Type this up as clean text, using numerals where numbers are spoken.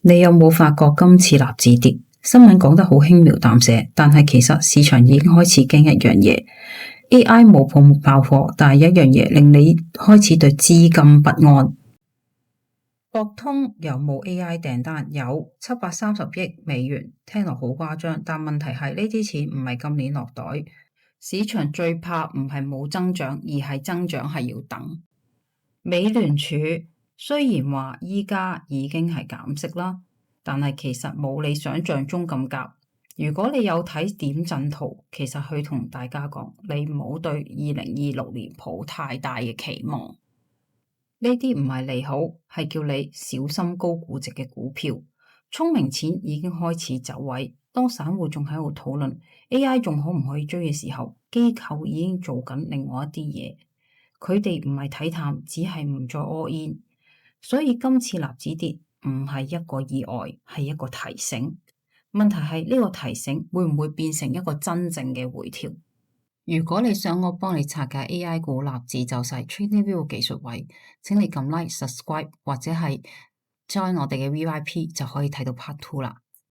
你有冇發覺今次納指跌？新聞講得好輕描淡寫，但係其實市場已經開始驚一樣嘢。AI 冇泡沫爆破，但係一樣嘢令你開始對資金不安。博通有冇 AI 訂單？有730億美元，聽落好誇張，但問題係呢啲錢唔係今年落袋。市場最怕唔係冇增長，而係增長係要等。美聯儲雖然話依家已經係減息啦，但係其實冇你想象中咁夾。如果你有睇點陣圖，其實佢同大家講，你唔好對2026年抱太大嘅期望。呢啲唔係利好，係叫你小心高估值嘅股票。聰明錢已經開始走位，當散戶仲喺度討論 AI 仲可唔可以追嘅時候，機構已經做緊另外一啲嘢。佢哋唔係睇淡，只係唔再 all in。所以今次納指跌唔係一個意外，係一個提醒。問題係呢個提醒會唔會變成一個真正嘅回調？如果你想我幫你拆解 AI 股納指走勢 TradingView 技術位，請你撳 Like、Subscribe 或者係 join 我哋嘅 VIP 就可以睇到 Part 2啦。